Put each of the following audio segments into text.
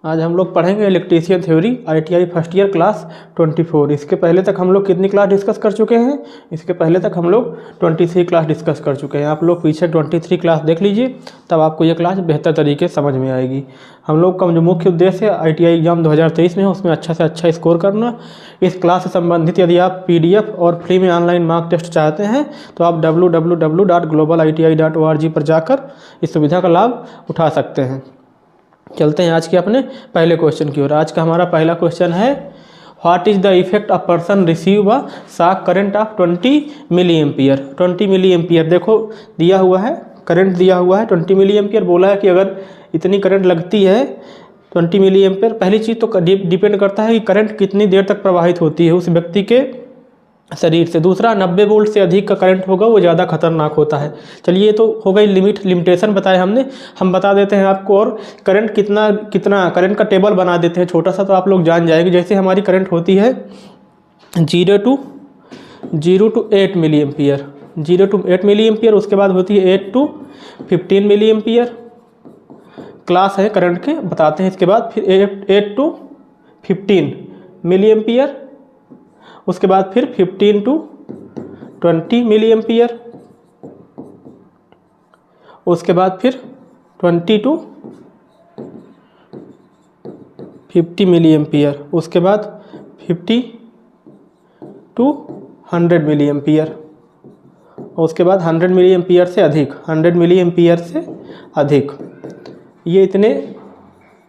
आज हम लोग पढ़ेंगे electrician theory ITI first year class 24। इसके पहले तक हम लोग कितनी क्लास डिस्कस कर चुके हैं? इसके पहले तक हम लोग 23 क्लास डिस्कस कर चुके हैं। आप लोग पीछे 23 क्लास देख लीजिए, तब आपको ये क्लास बेहतर तरीके से समझ में आएगी। हम लोग का जो मुख्य उद्देश्य है ITI एग्जाम 2023 में है, उसमें अच्छा से अच्छा स्कोर करना। इस क्लास से संबंधित यदि आप PDF और फ्री में ऑनलाइन मार्क टेस्ट चाहते हैं तो आप www.globaliti.org पर जाकर इस सुविधा का लाभ उठा सकते हैं। चलते हैं आज के अपने पहले क्वेश्चन की ओर। आज का हमारा पहला क्वेश्चन है, what is the effect a person receive a shock current of 20 milli ampere. 20 milli ampere देखो दिया हुआ है, करंट दिया हुआ है 20 मिली एम्पियर। बोला है कि अगर इतनी करंट लगती है 20 मिली एम्पियर, पहली चीज़ तो डिपेंड करता है कि करंट कितनी देर तक प्रवाहित होती है उस व्यक्ति के शरीर से। दूसरा 90 वोल्ट से अधिक का करंट होगा वो ज़्यादा खतरनाक होता है। चलिए, ये तो हो गई लिमिटेशन बताए हमने। हम बता देते हैं आपको, और करंट कितना करंट का टेबल बना देते हैं छोटा सा, तो आप लोग जान जाएंगे। जैसे हमारी करंट होती है 0 to 8 milli ampere, 0 to 8 milli ampere. उसके बाद होती है 8 to 15 मिली एम्पियर। क्लास है करंट के, बताते हैं। इसके बाद फिर 8 to 15 मिली एम्पियर। उसके बाद फिर 15 to 20 मिली एम्पियर। उसके बाद फिर 20 to 50 मिली एम्पियर। उसके बाद 50 to 100 मिली एम्पियर। उसके बाद 100 मिली एम्पियर से अधिक, 100 मिली एम्पियर से अधिक। ये इतने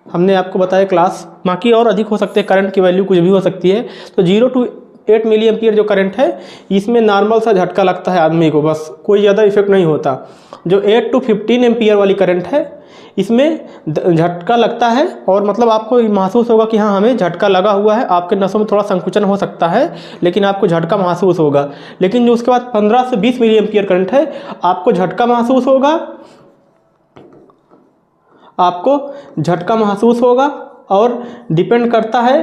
हमने आपको बताया क्लास। बाकी और अधिक हो सकते हैं, करंट की वैल्यू कुछ भी हो सकती है। तो 0 to 8 मिली एम्पियर जो करंट है, इसमें नॉर्मल सा झटका लगता है आदमी को, बस कोई ज़्यादा इफेक्ट नहीं होता। जो 8 to 15 एम्पियर वाली करंट है, इसमें झटका लगता है, और मतलब आपको महसूस होगा कि हाँ हमें झटका लगा हुआ है। आपके नसों में थोड़ा संकुचन हो सकता है, लेकिन आपको झटका महसूस होगा। लेकिन जो उसके बाद 15 से 20 मिली एम्पियर करंट है, आपको झटका महसूस होगा, और डिपेंड करता है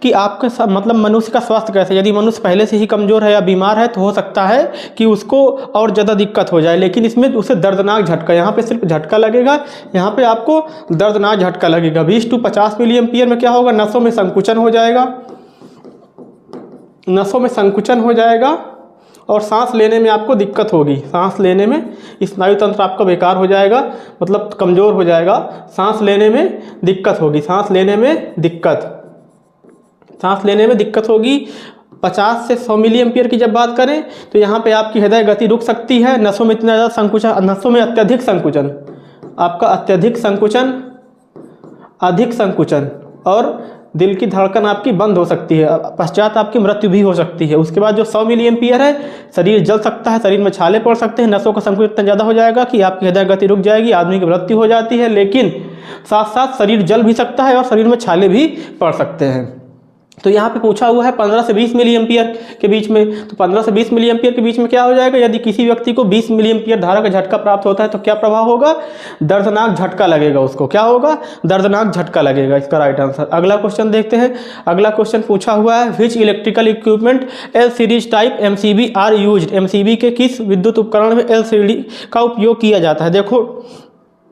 कि आपके मतलब मनुष्य का स्वास्थ्य कैसे। यदि मनुष्य पहले से ही कमज़ोर है या बीमार है तो हो सकता है कि उसको और ज़्यादा दिक्कत हो जाए। लेकिन इसमें उसे दर्दनाक झटका, यहाँ पे सिर्फ झटका लगेगा, यहाँ पे आपको दर्दनाक झटका लगेगा। 20 to 50 मिली एम्पियर में क्या होगा, नसों में संकुचन हो जाएगा, और सांस लेने में आपको दिक्कत होगी। सांस लेने में स्नायु तंत्र आपका बेकार हो जाएगा, मतलब कमज़ोर हो जाएगा। सांस लेने में दिक्कत होगी, सांस लेने में दिक्कत होगी। 50 से 100 मिली एम्पियर की जब बात करें तो यहाँ पे आपकी हृदय गति रुक सकती है। नसों में इतना ज़्यादा संकुचन, नसों में अत्यधिक संकुचन, आपका अधिक संकुचन, और दिल की धड़कन आपकी बंद हो सकती है। पश्चात आपकी मृत्यु भी हो सकती है। उसके बाद जो 100 मिली एम्पियर है, शरीर जल सकता है, शरीर में छाले पड़ सकते हैं, नसों का संकुचन इतना ज़्यादा हो जाएगा कि आपकी हृदय गति रुक जाएगी, आदमी की मृत्यु हो जाती है। लेकिन साथ साथ शरीर जल भी सकता है और शरीर में छाले भी पड़ सकते हैं। तो यहाँ पे पूछा हुआ है 15 से 20 मिली एम्पियर के बीच में। तो 15 से 20 मिली एम्पियर के बीच में क्या हो जाएगा, यदि किसी व्यक्ति को 20 मिली एम्पियर धारा का झटका प्राप्त होता है तो क्या प्रभाव होगा, दर्दनाक झटका लगेगा उसको। क्या होगा, दर्दनाक झटका लगेगा। इसका राइट आंसर। अगला क्वेश्चन देखते हैं। अगला क्वेश्चन पूछा हुआ है, which electrical equipment L series type MCB are used. MCB के किस विद्युत उपकरण में L सीरीज का उपयोग किया जाता है। देखो,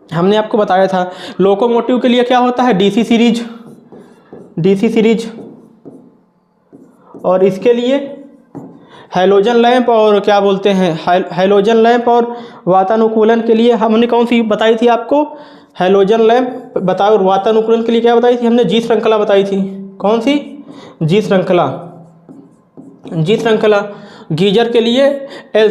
हमने आपको बताया था लोकोमोटिव के लिए क्या होता है, DC सीरीज, और इसके लिए हैलोजन लैंप, और क्या बोलते हैं हैलोजन लैंप, और वातानुकूलन के लिए हमने कौन सी बताई थी आपको, हैलोजन लैंप बताओ। और वातानुकूलन के लिए क्या बताई थी हमने, G श्रृंखला बताई थी। कौन सी, G श्रृंखला। गीजर के लिए L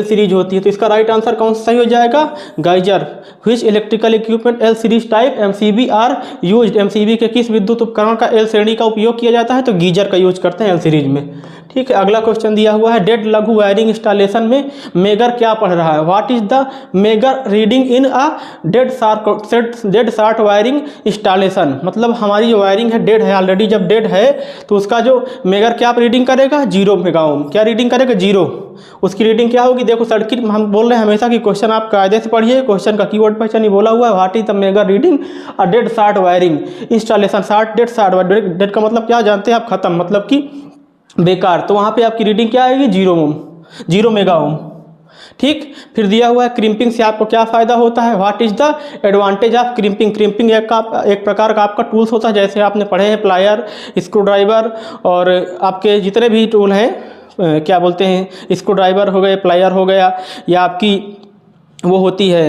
सीरीज होती है। तो इसका राइट आंसर कौन सा सही हो जाएगा, geyser. Which electrical equipment L series type MCB are used. MCB के किस विद्युत उपकरण का L श्रेणी का उपयोग किया जाता है, तो गीजर का यूज करते हैं L सीरीज में। ठीक है, अगला क्वेश्चन दिया हुआ है, डेड लघु वायरिंग इंस्टॉलेशन में मेगर क्या पढ़ रहा है। What is the megger reading in a dead short wiring installation. मतलब हमारी जो वायरिंग है डेड है ऑलरेडी, जब डेड है तो उसका जो मेगर क्या रीडिंग करेगा, 0 मेगा ओम। क्या रीडिंग करेगा, 0। उसकी रीडिंग क्या होगी, देखो सर्किट हम बोल रहे हैं हमेशा कि क्वेश्चन आप कायदे से पढ़िए। क्वेश्चन का कीवर्ड पहचान ही बोला हुआ है, what is the megger reading a dead short wiring installation. Dead का मतलब क्या जानते हैं आप, खत्म, मतलब कि बेकार। तो वहाँ पे आपकी रीडिंग क्या आएगी, 0 मेगा ओम। ठीक। फिर दिया हुआ है क्रिम्पिंग से आपको क्या फ़ायदा होता है, what is the advantage of crimping. Crimping एक प्रकार का आपका टूल्स होता है, जैसे आपने पढ़े हैं प्लायर, स्क्रू ड्राइवर और आपके जितने भी टूल हैं, क्या बोलते हैं, स्क्रू ड्राइवर हो गए, प्लायर हो गया, या आपकी वो होती है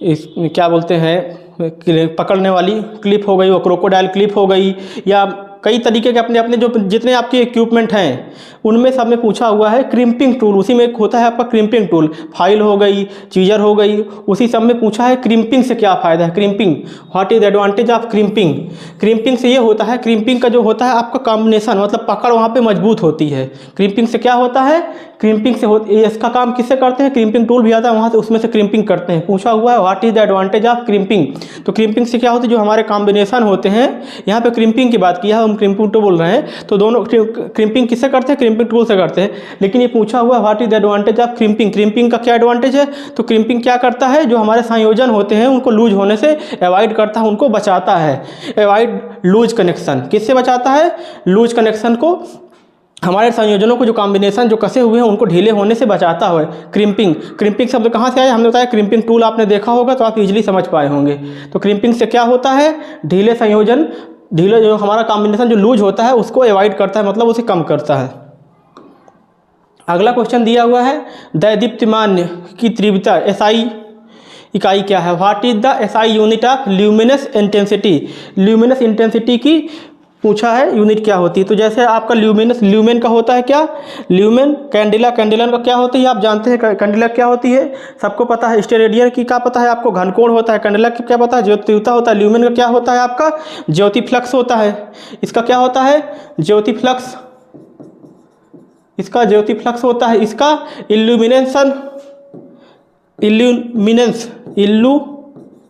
इस क्या बोलते हैं पकड़ने वाली क्लिप हो गई, वो क्रोकोडाइल क्लिप हो गई, या कई तरीके के अपने अपने जो जितने आपके इक्विपमेंट हैं उनमें सब में पूछा हुआ है क्रिम्पिंग टूल। उसी में एक होता है आपका क्रिम्पिंग टूल, फाइल हो गई, चीज़र हो गई, उसी सब में पूछा है क्रिम्पिंग से क्या फ़ायदा है। Crimping, what is the advantage of crimping. Crimping से ये होता है, क्रिम्पिंग का जो होता है आपका कॉम्बिनेशन, मतलब पकड़ वहाँ पे मजबूत होती है। क्रिम्पिंग से क्या होता है, क्रिम्पिंग से इसका काम किससे करते हैं, क्रिम्पिंग टूल भी आता है वहाँ से, उसमें से क्रिम्पिंग करते हैं। पूछा हुआ है what is the advantage of crimping. तो क्रिम्पिंग से क्या होता है, जो हमारे कॉम्बिनेशन होते हैं, यहाँ पे क्रिम्पिंग की बात किया है, हम क्रिम्पिंग टूल बोल रहे हैं, तो दोनों क्रिम्पिंग किससे करते हैं, क्रिम्पिंग टूल से करते हैं। लेकिन ये पूछा हुआ है what is the advantage of crimping. Crimping का क्या एडवांटेज है, तो क्रिम्पिंग क्या करता है, जो हमारे संयोजन होते हैं उनको लूज होने से अवॉइड करता है, उनको बचाता है। अवॉइड लूज कनेक्शन, किससे बचाता है, लूज कनेक्शन को, हमारे संयोजनों को जो कॉम्बिनेशन जो कसे हुए हैं उनको ढीले होने से बचाता है क्रिम्पिंग। क्रिम्पिंग शब्द कहाँ से आया, हमने बताया क्रिम्पिंग टूल आपने देखा होगा तो आप इजीली समझ पाए होंगे। तो क्रिम्पिंग से क्या होता है, ढीले संयोजन, ढीले जो हमारा कॉम्बिनेशन जो लूज होता है उसको अवॉइड करता है, मतलब उसे कम करता है। अगला क्वेश्चन दिया हुआ है दैदीप्यमान की तीव्रता SI इकाई क्या है, what is the SI unit of luminous intensity. Luminous intensity की पूछा है यूनिट क्या होती है। तो जैसे आपका ल्यूमिनस, ल्यूमेन का होता है क्या, ल्यूमेन, कैंडिला, कैंडिलन का क्या होती है आप जानते हैं, कैंडिला क्या होती है सबको पता है। स्टेरेडियन की क्या पता है आपको, घनकोण होता है। कैंडिला की क्या पता है, ज्योतिता होता है। ल्यूमेन का क्या होता है आपका, ज्योति फ्लक्स होता है। इसका क्या होता है, ज्योति फ्लक्स, इसका ज्योति फ्लक्स होता है। इसका इल्यूमिनेशन, इल्यूमिनेंस, इल्यूमिनेंस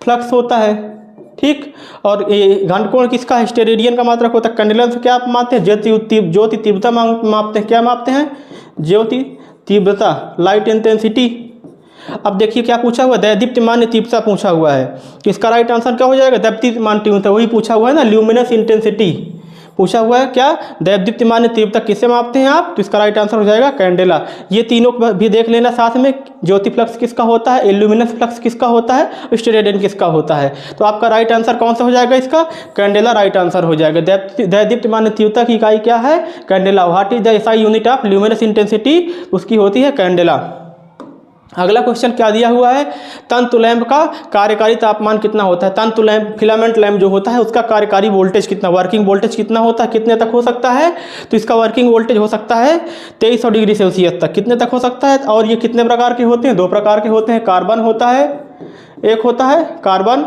फ्लक्स होता है, ठीक। और ये घनकोण किसका है, स्टेरेडियन का मात्रक होता है। कैंडिलन से क्या आप मापते हैं, ज्योति तीव्रता मापते हैं। क्या मापते हैं, ज्योति तीव्रता, लाइट इंटेंसिटी। अब देखिए क्या पूछा हुआ है, दैदीप्यमान तीव्रता पूछा हुआ है। इसका राइट आंसर क्या हो जाएगा, दैदीप्यमान तीव्रता, वही पूछा हुआ है ना, ल्यूमिनस इंटेंसिटी पूछा हुआ है। क्या, दैदीप्यमान तीव्रता किससे मापते हैं आप, तो इसका राइट आंसर हो जाएगा कैंडेला। ये तीनों भी देख लेना साथ में, ज्योति फ्लक्स किसका होता है, इल्यूमिनस फ्लक्स किसका होता है, स्टेरेडियन किसका होता है। तो आपका राइट आंसर कौन सा हो जाएगा, इसका कैंडेला राइट आंसर हो जाएगा। दैदीप्यमान तीव्रता की इकाई क्या है, candela. What is the SI unit of luminous intensity, उसकी होती है कैंडेला। अगला क्वेश्चन क्या दिया हुआ है, तंतु लैंप का कार्यकारी तापमान कितना होता है। तंतु लैंप, फिलामेंट लैंप जो होता है उसका कार्यकारी वोल्टेज कितना, वर्किंग वोल्टेज कितना होता है, कितने तक हो सकता है, तो इसका वर्किंग वोल्टेज हो सकता है 2300 डिग्री सेल्सियस तक, कितने तक हो सकता है। और ये कितने प्रकार के होते हैं, दो प्रकार के होते हैं, कार्बन होता है, एक होता है कार्बन,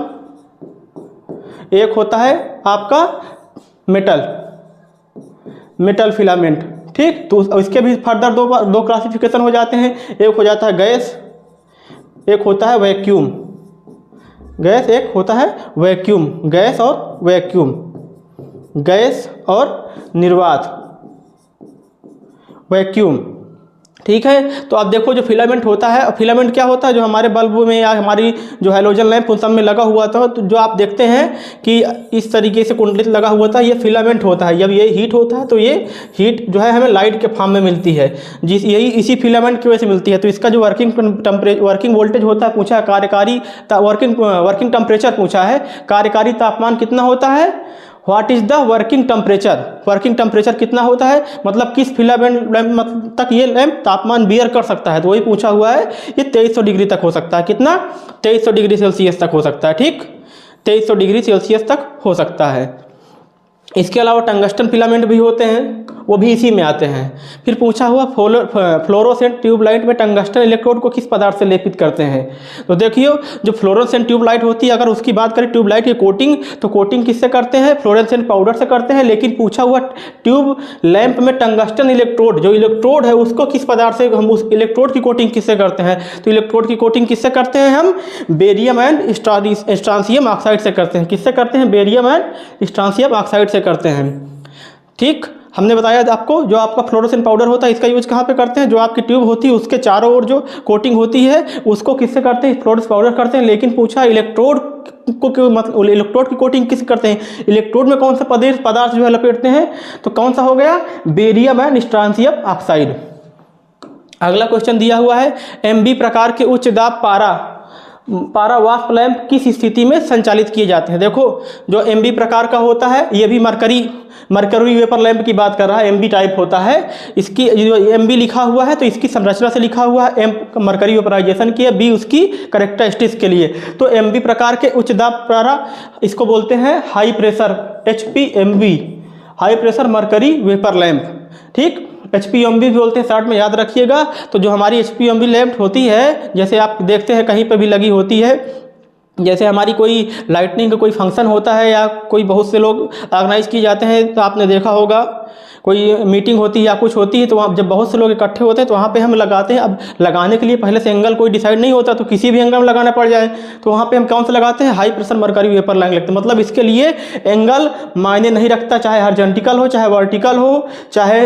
एक होता है आपका मेटल फिलामेंट, ठीक। तो इसके भी फर्दर दो क्लासिफिकेशन हो जाते हैं, एक हो जाता है गैस, एक होता है वैक्यूम। गैस, एक होता है वैक्यूम, गैस और वैक्यूम, गैस और निर्वात, वैक्यूम, ठीक है। तो आप देखो जो फिलामेंट होता है, फिलामेंट क्या होता है, जो हमारे बल्ब में या हमारी जो हैलोजन लैंप उन सब में लगा हुआ था, तो जो आप देखते हैं कि इस तरीके से कुंडलित लगा हुआ था, ये फिलामेंट होता है। जब ये हीट होता है तो ये हीट जो है हमें लाइट के फॉर्म में मिलती है, इसी फिलामेंट की वजह से मिलती है। तो इसका जो वर्किंग वोल्टेज होता है पूछा है, कार्यकारी वर्किंग टेम्परेचर पूछा है, कार्यकारी तापमान कितना होता है, what is the working temperature. Working temperature कितना होता है, मतलब किस फिलामेंट लैंप तक ये लैंप तापमान बियर कर सकता है, तो वही पूछा हुआ है। ये 2300 डिग्री तक हो सकता है, कितना, 2300 डिग्री सेल्सियस तक हो सकता है, ठीक, 2300 डिग्री सेल्सियस तक हो सकता है। इसके अलावा टंगस्टन फिलामेंट भी होते हैं, वो भी इसी में आते हैं। फिर पूछा हुआ फ्लोरोसेंट ट्यूबलाइट में टंगस्टन इलेक्ट्रोड को किस पदार्थ से लेपित करते हैं। तो देखिए जो फ्लोरोसेंट ट्यूबलाइट होती है, अगर उसकी बात करें ट्यूबलाइट की कोटिंग, तो कोटिंग किससे करते हैं, फ्लोरोसेंट पाउडर से करते हैं। लेकिन पूछा हुआ ट्यूब लैंप में टंगस्टन इलेक्ट्रोड, जो इलेक्ट्रोड है उसको किस पदार्थ से, हम उस इलेक्ट्रोड की कोटिंग किससे करते हैं, तो इलेक्ट्रोड की कोटिंग किससे करते हैं हम, बेरियम एंड स्ट्रांसियम ऑक्साइड से करते हैं। किससे करते हैं, बेरियम एंड स्ट्रांसियम ऑक्साइड से करते हैं, ठीक। हमने बताया आपको, जो आपका फ्लोरोसेंट पाउडर होता है इसका यूज कहाँ पे करते हैं, जो आपकी ट्यूब होती है उसके चारों ओर जो कोटिंग होती है उसको किससे करते हैं, फ्लोरोसेंट पाउडर करते हैं। लेकिन पूछा इलेक्ट्रोड को क्यों, मतलब इलेक्ट्रोड की कोटिंग किस करते हैं, इलेक्ट्रोड में कौन सा पदार्थ जो है लपेटते हैं, तो कौन सा हो गया, बेरियम एंड स्ट्रांसियम ऑक्साइड। अगला क्वेश्चन दिया हुआ है, एमबी प्रकार के उच्च दाब पारा वाष्प लैंप किस स्थिति में संचालित किए जाते हैं। देखो जो एमबी प्रकार का होता है ये भी मरकरी वेपर लैंप की बात कर रहा है, एमबी टाइप होता है। इसकी जो एमबी लिखा हुआ है तो इसकी संरचना से लिखा हुआ है, एम मरकरी वेपराइजेशन की है, बी उसकी करेक्टरिस्टिक्स के लिए। तो एमबी प्रकार के उच्च दाब पारा इसको बोलते हैं high pressure HPMV, high pressure mercury vapour lamp, ठीक। HPMV भी बोलते हैं, शॉर्ट में याद रखिएगा। तो जो हमारी HPMV लैंप होती है, जैसे आप देखते हैं कहीं पर भी लगी होती है, जैसे हमारी कोई लाइटनिंग का कोई फंक्शन होता है या कोई बहुत से लोग ऑर्गेनाइज किए जाते हैं, तो आपने देखा होगा कोई मीटिंग होती है या कुछ होती है तो वहाँ जब बहुत से लोग इकट्ठे होते हैं तो वहाँ पे हम लगाते हैं। अब लगाने के लिए पहले से एंगल कोई डिसाइड नहीं होता, तो किसी भी एंगल में लगाना पड़ जाए, तो वहाँ पे हम कौन सा लगाते हैं, high pressure mercury vapour lamp लगते हैं। मतलब इसके लिए एंगल मायने नहीं रखता, चाहे हॉरिजॉन्टल हो, चाहे वर्टिकल हो, चाहे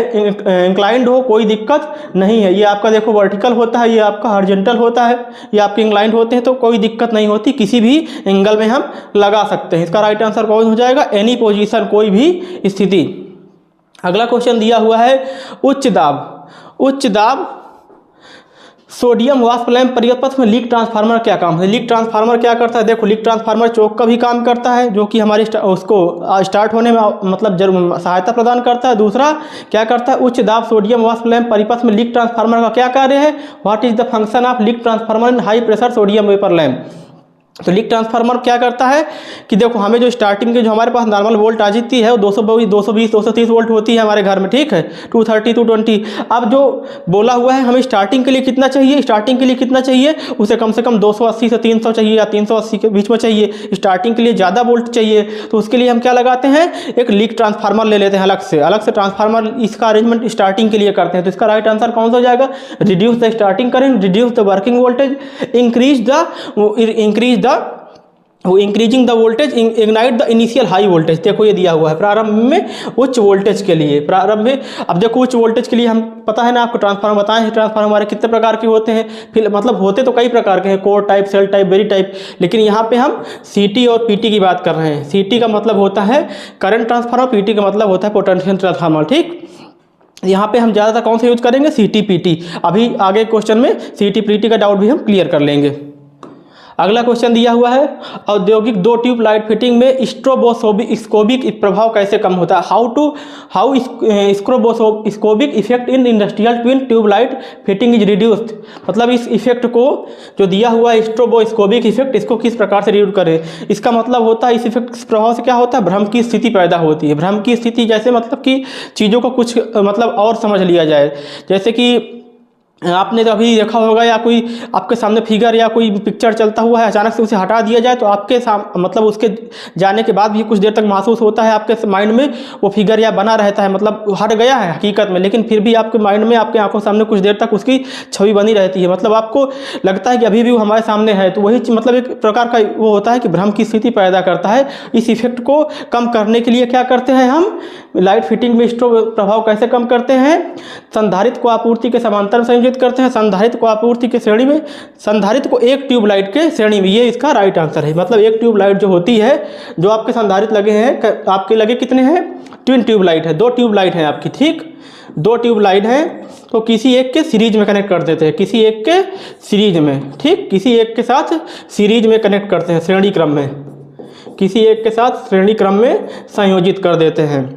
इंक्लाइंड हो, कोई दिक्कत नहीं है। ये आपका देखो वर्टिकल होता है, ये आपका हॉरिजॉन्टल होता है, ये आपके इंक्लाइंड होते हैं, तो कोई दिक्कत नहीं होती, किसी भी एंगल में हम लगा सकते हैं। इसका राइट आंसर कौन हो जाएगा, एनी पोजीशन, कोई भी स्थिति। अगला क्वेश्चन दिया हुआ है, उच्च दाब सोडियम वाष्प लैंप परिपथ में लीक ट्रांसफार्मर क्या काम है। लीक ट्रांसफार्मर क्या करता है, देखो लीक ट्रांसफार्मर चौक का भी काम करता है, जो कि हमारी उसको स्टार्ट होने में मतलब जरूर सहायता प्रदान करता है। दूसरा क्या करता है, उच्च दाब सोडियम वाष्प लैंप परिपथ में लीक ट्रांसफार्मर का क्या कार्य है, what is the function of leak transformer in high pressure sodium vapour lamp. तो लीक ट्रांसफार्मर क्या करता है कि देखो हमें जो स्टार्टिंग के जो हमारे पास नॉर्मल वोल्ट आ जाती है वो 220, 230 वोल्ट होती है हमारे घर में, ठीक है, 230, 220। अब जो बोला हुआ है हमें स्टार्टिंग के लिए कितना चाहिए, स्टार्टिंग के लिए कितना चाहिए, उसे कम से कम 280 से 300 चाहिए या 380 के बीच में चाहिए। स्टार्टिंग के लिए ज़्यादा वोल्ट चाहिए, तो उसके लिए हम क्या लगाते हैं, एक लीक ट्रांसफार्मर ले लेते हैं अलग से ट्रांसफार्मर, इसका अरेंजमेंट स्टार्टिंग के लिए करते हैं। तो इसका राइट आंसर कौन सा हो जाएगा, reduce the starting current, reduce the working voltage, increasing the voltage, ignite the initial high voltage. देखो ये दिया हुआ है प्रारंभ में उच्च वोल्टेज के लिए, प्रारंभ में। अब देखो उच्च वोल्टेज के लिए हम पता है ना आपको, ट्रांसफार्मर बताए हैं, ट्रांसफार्मर हमारे कितने प्रकार के होते हैं, फिर मतलब होते तो कई प्रकार के हैं, core type, shell type, berry type, लेकिन यहाँ पे हम CT और PT की बात कर रहे हैं। CT का मतलब होता है करंट ट्रांसफार्मर, PT का मतलब होता है पोटेंशियल ट्रांसफार्मर, ठीक। यहाँ पे हम ज़्यादातर कौन सा यूज करेंगे, CT PT। अभी आगे क्वेश्चन में CT PT का डाउट भी हम क्लियर कर लेंगे। अगला क्वेश्चन दिया हुआ है, औद्योगिक 2 ट्यूब लाइट फिटिंग में स्ट्रोबोस्कोपिक प्रभाव कैसे कम होता है। How stroboscopic effect in industrial twin tube light fitting is reduced. मतलब इस इफेक्ट को जो दिया हुआ है स्ट्रोबोस्कोपिक इफेक्ट, इसको किस प्रकार से रिड्यूस करें। इसका मतलब होता है इस इफेक्ट प्रभाव से क्या होता है, भ्रम की स्थिति पैदा होती है। भ्रम की स्थिति जैसे मतलब कि चीज़ों को कुछ मतलब और समझ लिया जाए, जैसे कि आपने तो अभी देखा होगा या कोई आपके सामने फिगर या कोई पिक्चर चलता हुआ है, अचानक से उसे हटा दिया जाए तो आपके मतलब उसके जाने के बाद भी कुछ देर तक महसूस होता है आपके माइंड में वो फिगर या बना रहता है, मतलब हट गया है हकीकत में, लेकिन फिर भी आपके माइंड में, आपके आंखों सामने कुछ देर तक उसकी छवि बनी रहती है, मतलब आपको लगता है कि अभी भी वो हमारे सामने है। तो वही मतलब एक प्रकार का वो होता है कि भ्रम की स्थिति पैदा करता है। इस इफेक्ट को कम करने के लिए क्या करते हैं हम, लाइट फिटिंग में स्ट्रोब प्रभाव कैसे कम करते हैं, संधारित्र को आपूर्ति के समांतर संयोजित करते हैं, संधारित्र को आपूर्ति के श्रेणी में, संधारित्र को एक ट्यूब लाइट के श्रेणी में, ये इसका राइट आंसर है। मतलब एक ट्यूब लाइट जो होती है, जो आपके संधारित्र लगे हैं, आपके लगे कितने हैं, ट्विन ट्यूब लाइट है, 2 ट्यूब लाइट है आपकी, ठीक, 2 ट्यूब लाइट है, तो किसी एक के सीरीज में कनेक्ट कर देते हैं, किसी एक के सीरीज में, ठीक, किसी एक के साथ सीरीज में कनेक्ट करते हैं, श्रेणी क्रम में, किसी एक के साथ श्रेणी क्रम में संयोजित कर देते हैं।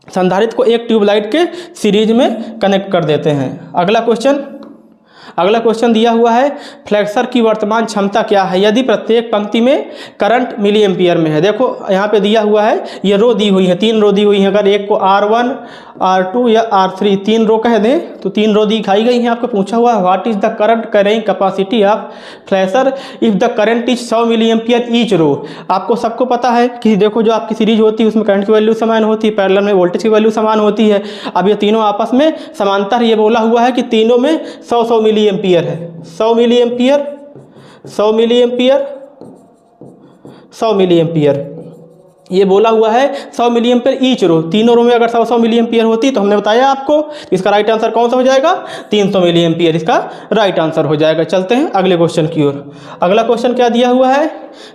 संधारित्र को एक ट्यूब लाइट के सीरीज में कनेक्ट कर देते हैं। अगला क्वेश्चन दिया हुआ है, फ्लेक्सर की वर्तमान क्षमता क्या है यदि प्रत्येक पंक्ति में करंट मिली एम्पियर में है। देखो यहाँ पे दिया हुआ है, ये रो दी हुई है, 3 रो दी हुई है, अगर एक को R1, R2 या R3 3 रो कह दें तो 3 रो दिखाई गई हैं। आपको पूछा हुआ है what is the current carrying capacity of flasher if the current is 100 milli ampere each row. आपको सबको पता है कि देखो जो आपकी सीरीज होती है उसमें करंट की वैल्यू समान होती है, पैरेलल में वोल्टेज की वैल्यू समान होती है। अब ये तीनों आपस में समांतर, ये बोला हुआ है कि तीनों में 100 मिली एम्पियर है, 100 milli ampere, 100 milli ampere, 100 milli ampere, ये बोला हुआ है 100 मिली एम्पियर ईच रो, तीनों रो में अगर 100 मिली एम्पियर होती तो हमने बताया आपको, इसका राइट आंसर कौन सा हो जाएगा, 300 मिली एम्पियर इसका राइट आंसर हो जाएगा। चलते हैं अगले क्वेश्चन की ओर। अगला क्वेश्चन क्या दिया हुआ है,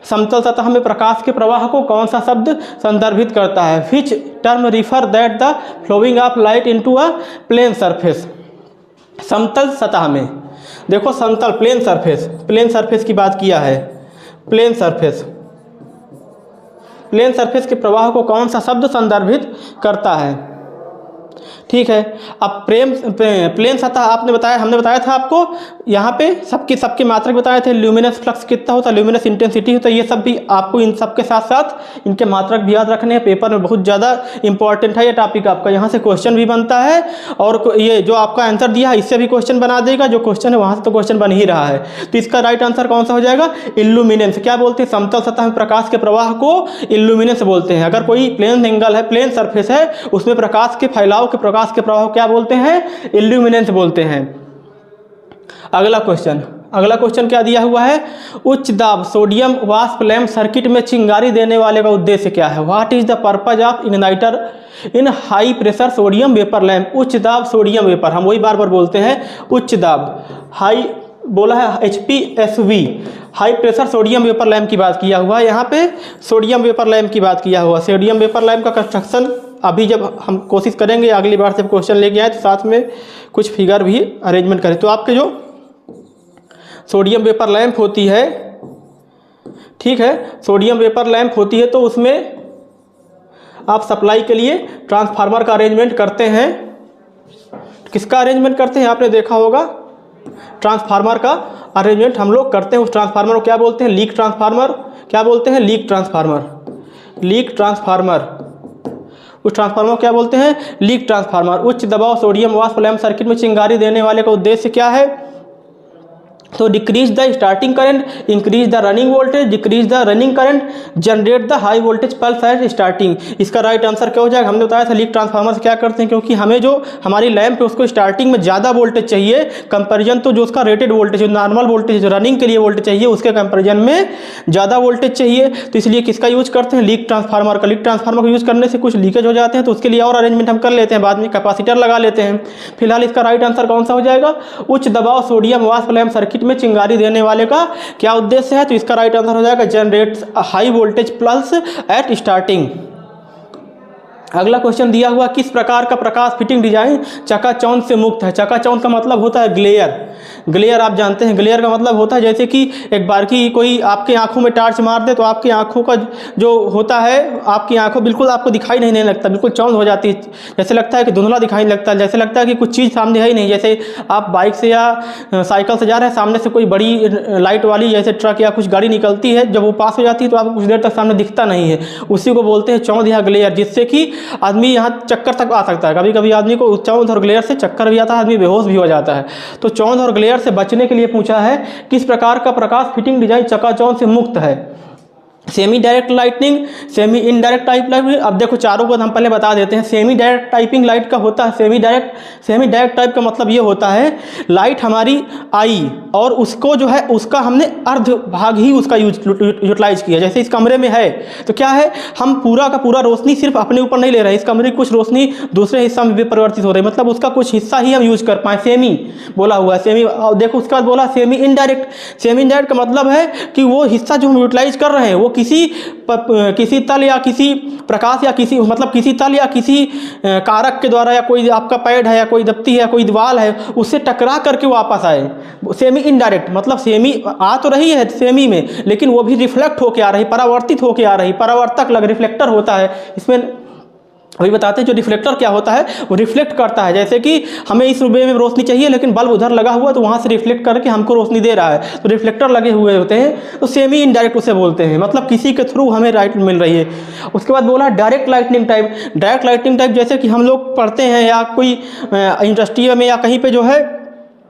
समतल सतह में प्रकाश के प्रवाह को कौन सा शब्द संदर्भित करता है, which term refer that the flowing of light into a plane surface. समतल सतह में देखो, समतल प्लेन सरफेस, प्लेन सरफेस की बात किया है, प्लेन सरफेस, प्लेन सरफेस के प्रवाह को कौन सा शब्द संदर्भित करता है। ठीक है, अब प्लेन सतह आपने बताया, हमने बताया था आपको यहाँ पे सबके मात्रक बताए थे, ल्यूमिनस फ्लक्स कितना होता है, ल्यूमिनस इंटेंसिटी होता है, ये सब भी आपको इन सब के साथ साथ इनके मात्रक भी याद रखने हैं। पेपर में बहुत ज़्यादा इंपॉर्टेंट है ये टॉपिक आपका, यहाँ से क्वेश्चन भी बनता है और ये जो आपका आंसर दिया है इससे भी क्वेश्चन बना देगा, जो क्वेश्चन है वहाँ से तो क्वेश्चन बन ही रहा है। तो इसका राइट आंसर कौन सा हो जाएगा, इल्यूमिनेंस। क्या बोलते हैं, समतल सतह में प्रकाश के प्रवाह को इल्यूमिनेंस बोलते हैं। अगर कोई प्लेन एंगल है, प्लेन सरफेस है, उसमें प्रकाश के फैलाव के प्रकाश के प्रवाह क्या बोलते हैं, इल्यूमिनेंस बोलते हैं। अगला क्वेश्चन क्या दिया हुआ है, उच्च दाब सोडियम वाष्प लैंप सर्किट में चिंगारी देने वाले का उद्देश्य क्या है, what is the purpose of igniter in high pressure sodium vapour lamp. उच्च दाब सोडियम वेपर, हम वही बार बार बोलते हैं उच्च दाब, हाई बोला है HPSV, high pressure sodium vapour lamp की बात किया हुआ है। यहाँ पे सोडियम वेपर लैंप की बात किया हुआ, सोडियम वेपर लैंप का कंस्ट्रक्शन अभी जब हम कोशिश करेंगे अगली बार जब क्वेश्चन लेके आए तो साथ में कुछ फिगर भी अरेंजमेंट करें। तो आपके जो सोडियम वेपर लैंप होती है, ठीक है, सोडियम वेपर लैंप होती है तो उसमें आप सप्लाई के लिए ट्रांसफार्मर का अरेंजमेंट करते हैं। किसका अरेंजमेंट करते हैं, आपने देखा होगा, ट्रांसफार्मर का अरेंजमेंट हम लोग करते हैं। उस ट्रांसफार्मर को क्या बोलते हैं, लीक ट्रांसफार्मर। क्या बोलते हैं, लीक ट्रांसफार्मर, लीक ट्रांसफार्मर। उस ट्रांसफार्मर को क्या बोलते हैं, लीक ट्रांसफार्मर। उच्च दबाव सोडियम वाष्प लैंप सर्किट में चिंगारी देने वाले का उद्देश्य क्या है, तो decrease the starting current, increase the running voltage, decrease the running current, generate the high voltage pulse eight starting. इसका राइट आंसर क्या हो जाएगा, हमने बताया था लीक ट्रांसफार्मर से क्या करते हैं, क्योंकि हमें जो हमारी लैंप है उसको स्टार्टिंग में ज़्यादा वोल्टेज चाहिए कंपेरिजन तो जो उसका रेटेड वोल्टेज, जो नॉर्मल वोल्टेज, जो रनिंग के लिए वोल्टेज चाहिए उसके कंपेरिजन में ज़्यादा वोल्टेज चाहिए। तो इसलिए किसका यूज करते हैं, लीक ट्रांसफार्मर का। लीक ट्रांसफार्मर को यूज़ करने से कुछ लीकेज हो जाते हैं तो उसके लिए और अरेंजमेंट हम कर लेते हैं, बाद में कैपेसिटर लगा लेते हैं। फिलहाल इसका राइट आंसर कौन सा हो जाएगा, उच्च दबाव सोडियम वाष्प लैंप सर्किट में चिंगारी देने वाले का क्या उद्देश्य है, तो इसका राइट आंसर हो जाएगा generate high voltage pulse eight starting. अगला क्वेश्चन दिया हुआ, किस प्रकार का प्रकाश फिटिंग डिजाइन चकाचौंध से मुक्त है। चकाचौंध का मतलब होता है ग्लेयर। ग्लेयर आप जानते हैं, ग्लेयर का मतलब होता है जैसे कि एक बार की कोई आपके आंखों में टार्च मार दे तो आपकी आंखों का जो होता है, आपकी आंखों बिल्कुल आपको दिखाई नहीं लगता, बिल्कुल चौंध हो जाती है, जैसे लगता है कि धुंधला दिखाई लगता है, जैसे लगता है कि कुछ चीज़ सामने है ही नहीं। जैसे आप बाइक से या साइकिल से जा रहे हैं, सामने से कोई बड़ी लाइट वाली जैसे ट्रक या कुछ गाड़ी निकलती है, जब वो पास हो जाती है तो आपको कुछ देर तक सामने दिखता नहीं है, उसी को बोलते हैं चौंध या ग्लेयर, जिससे कि आदमी यहाँ चक्कर तक आ सकता है। कभी कभी आदमी को चौंध और ग्लेयर से चक्कर भी आता है, आदमी बेहोश भी हो जाता है। तो चौंध और ग्लेयर से बचने के लिए पूछा है, किस प्रकार का प्रकाश फिटिंग डिजाइन चकाचौंध से मुक्त है। Semi direct lightning, semi indirect type light. अब देखो चारों को हम पहले बता देते हैं। सेमी डायरेक्ट टाइपिंग लाइट का होता है, सेमी डायरेक्ट टाइप का मतलब ये होता है लाइट हमारी आई और उसको जो है उसका हमने अर्ध भाग ही उसका यूटिलाइज किया। जैसे इस कमरे में है तो क्या है, हम पूरा का पूरा रोशनी सिर्फ अपने ऊपर नहीं ले रहे, इस कमरे की कुछ रोशनी दूसरे हिस्सा में भी परिवर्तित हो रही है, मतलब उसका कुछ हिस्सा ही हम यूज कर पाए। सेमी बोला हुआ है, सेमी। देखो उसके बाद बोला सेमी इनडायरेक्ट। सेमी इनडायरेक्ट का मतलब है कि वो हिस्सा जो हम यूटिलाइज कर रहे हैं वो किसी तल या किसी प्रकाश या किसी मतलब किसी तल या किसी कारक के द्वारा, या कोई आपका पैड है या कोई दफ्ती है या कोई दीवार है, उससे टकरा करके वापस आए। सेमी इनडायरेक्ट मतलब सेमी आ तो रही है सेमी में, लेकिन वो भी रिफ्लेक्ट होके आ रही, परावर्तित होके आ रही, परावर्तक लग रिफ्लेक्टर होता है इसमें। वही बताते हैं जो रिफ्लेक्टर क्या होता है, वो रिफ्लेक्ट करता है। जैसे कि हमें इस रूपे में रोशनी चाहिए लेकिन बल्ब उधर लगा हुआ तो वहाँ से रिफ्लेक्ट करके हमको रोशनी दे रहा है, तो रिफ्लेक्टर लगे हुए होते हैं, तो सेमी इनडायरेक्ट उसे बोलते हैं, मतलब किसी के थ्रू हमें लाइट मिल रही है। उसके बाद बोला direct lightning type. Direct lightning type जैसे कि हम लोग पढ़ते हैं या कोई इंडस्ट्री में या कहीं पर जो है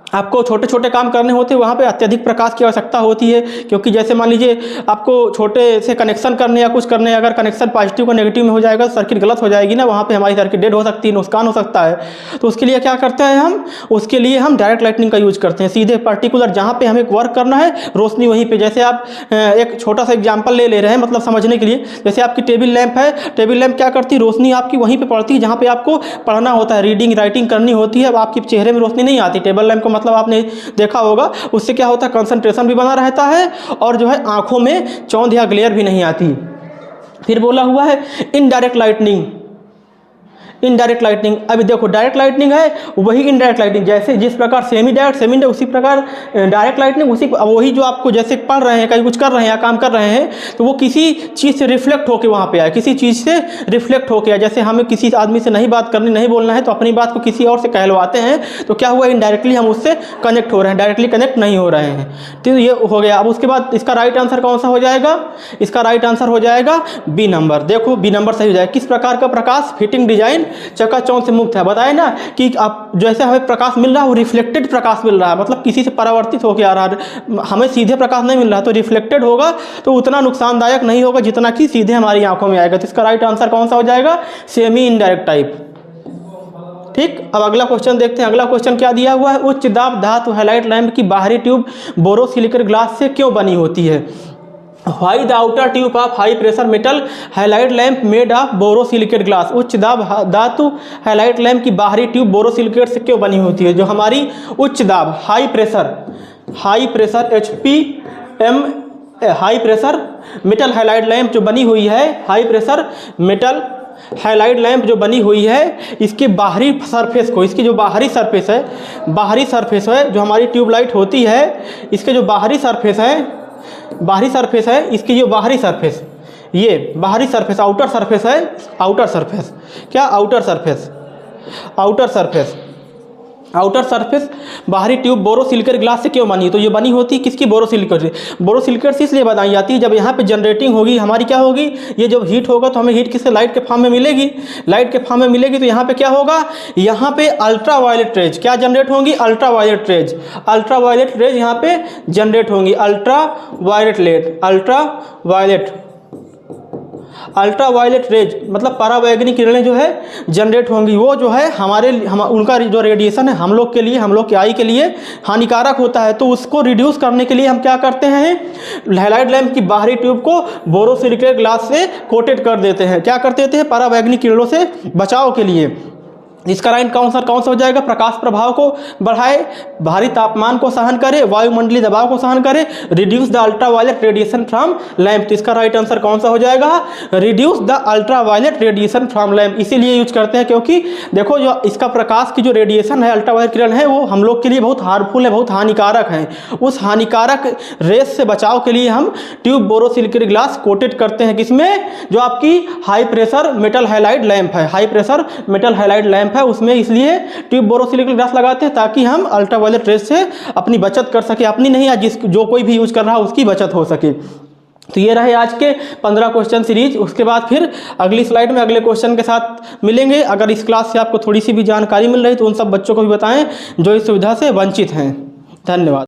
आपको छोटे छोटे काम करने होते हैं, वहाँ पे अत्यधिक प्रकाश की आवश्यकता होती है, क्योंकि जैसे मान लीजिए आपको छोटे से कनेक्शन करने या कुछ करने, अगर कनेक्शन पॉजिटिव का नेगेटिव में हो जाएगा तो सर्किट गलत हो जाएगी ना, वहाँ पे हमारी सर्किट डेड हो सकती है, नुकसान हो सकता है। तो उसके लिए क्या करते हैं हम, उसके लिए हम डायरेक्ट लाइटनिंग का यूज करते हैं। सीधे पर्टिकुलर जहाँ पर हमें वर्क करना है रोशनी वहीं पर, जैसे आप एक छोटा सा एग्जाम्पल ले रहे हैं मतलब समझने के लिए, जैसे आपकी टेबल लैंप है, टेबल लैंप क्या करती है, रोशनी आपकी वहीं पर पड़ती है जहाँ पर आपको पढ़ना होता है, रीडिंग राइटिंग करनी होती है। अब आपके चेहरे में रोशनी नहीं आती, टेबल लैंप को मतलब आपने देखा होगा, उससे क्या होता है कंसंट्रेशन भी बना रहता है और जो है आंखों में चौंध या ग्लेयर भी नहीं आती। फिर बोला हुआ है इनडायरेक्ट लाइटनिंग, इनडायरेक्ट लाइटनिंग। अभी देखो डायरेक्ट लाइटनिंग है वही इनडायरेक्ट लाइटनिंग, जैसे जिस प्रकार सेमी डायरेक्ट उसी प्रकार डायरेक्ट लाइटनिंग उसी वही जो आपको जैसे पढ़ रहे हैं, कहीं कुछ कर रहे हैं या काम कर रहे हैं तो वो किसी चीज़ से रिफ्लेक्ट होकर वहाँ पे आए, किसी चीज़ से रिफ्लेक्ट होकर आए। जैसे हमें किसी आदमी से नहीं बात करनी, नहीं बोलना है तो अपनी बात को किसी और से कहलवाते हैं, तो क्या हुआ इनडायरेक्टली हम उससे कनेक्ट हो रहे हैं, डायरेक्टली कनेक्ट नहीं हो रहे हैं। तो ये हो गया। अब उसके बाद इसका राइट आंसर कौन सा हो जाएगा, इसका राइट आंसर हो जाएगा बी नंबर। देखो बी नंबर सही हो जाएगा। किस प्रकार का प्रकाश, फिटिंग डिजाइन चकाचौंध से मुक्त है। बताए ना कि आप जैसे हमें प्रकाश मिल रहा है वो रिफ्लेक्टेड प्रकाश मिल रहा है, मतलब किसी से परावर्तित होकर आ रहा है, हमें सीधे प्रकाश नहीं मिल रहा, तो रिफ्लेक्टेड होगा तो उतना नुकसानदायक नहीं होगा जितना कि सीधे हमारी आंखों में आएगा। तो इसका राइट आंसर कौन सा हो जाएगा, सेमी इनडायरेक्ट टाइप। ठीक, अब अगला क्वेश्चन देखते हैं। अगला क्वेश्चन क्या दिया हुआ है, उच्च दाब धातु हैलाइट लैंप की बाहरी ट्यूब बोरोसिलिकेट ग्लास से क्यों बनी होती है। Why the outer tube of high pressure metal halide lamp made of borosilicate glass। उच्च दाब धातु हैलाइट लैंप की बाहरी ट्यूब बोरोसिलिकेट से क्यों बनी होती है। जो हमारी उच्च दाब high pressure HPM high pressure metal halide lamp जो बनी हुई है, high pressure metal halide lamp जो बनी हुई है, इसके बाहरी सरफेस को, इसकी जो बाहरी सरफेस है जो हमारी ट्यूबलाइट होती है, इसके जो बाहरी सरफेस है, इसकी जो बाहरी सरफेस, ये बाहरी सरफेस आउटर सरफेस है, आउटर सरफेस बाहरी ट्यूब बोरोसिलिकेट ग्लास से क्यों बनी। तो ये बनी होती है किसकी, बोरोसिलिकेट से। बोरोसिलिकेट से इसलिए बनाई जाती है, जब यहाँ पे जनरेटिंग होगी हमारी क्या होगी, ये जब हीट होगा तो हमें हीट किससे, लाइट के फॉर्म में मिलेगी, तो यहाँ पे क्या होगा, यहाँ पे अल्ट्रा वायलेट रेज क्या जनरेट होंगी, अल्ट्रा वायलेट रेज यहाँ पे जनरेट होंगी, अल्ट्रा वायलेट रेज मतलब परावैंगनी किरणें जो है जनरेट होंगी। वो जो है उनका जो रेडिएशन है हम लोग के आई के लिए हानिकारक होता है। तो उसको रिड्यूस करने के लिए हम क्या करते हैं, हैलाइड लैंप की बाहरी ट्यूब को बोरोसिलिकेट ग्लास से कोटेड कर देते हैं। क्या कर देते हैं, परावैंगनी किरणों से बचाव के लिए। इसका राइट कौन सा हो जाएगा, प्रकाश प्रभाव को बढ़ाए, भारी तापमान को सहन करे, वायुमंडलीय दबाव को सहन करे, reduce the ultra violet radiation from lamp. तो इसका राइट आंसर कौन सा हो जाएगा, reduce the ultra violet radiation from lamp. इसीलिए यूज करते हैं क्योंकि देखो जो इसका प्रकाश की जो रेडिएशन है, अल्ट्रा वायलेट किरण है, वो हम लोग के लिए बहुत हार्मफुल है, बहुत हानिकारक है। उस हानिकारक रेस से बचाव के लिए हम ट्यूब बोरोसिलिकेट ग्लास कोटेड करते हैं, किसमें, जो आपकी high pressure metal halide lamp है उसमें। इसलिए ट्यूब बोरोसिलिकेट ग्लास लगाते हैं ताकि हम अल्ट्रा वायलेट रेस से अपनी बचत कर सके, अपनी नहीं है जो कोई भी यूज कर रहा है उसकी बचत हो सके। तो ये रहे आज के 15 क्वेश्चन सीरीज। उसके बाद फिर अगली स्लाइड में अगले क्वेश्चन के साथ मिलेंगे। अगर इस क्लास से आपको थोड़ी सी भी जानकारी मिल रही तो उन सब बच्चों को भी बताएं जो इस सुविधा से वंचित हैं। धन्यवाद।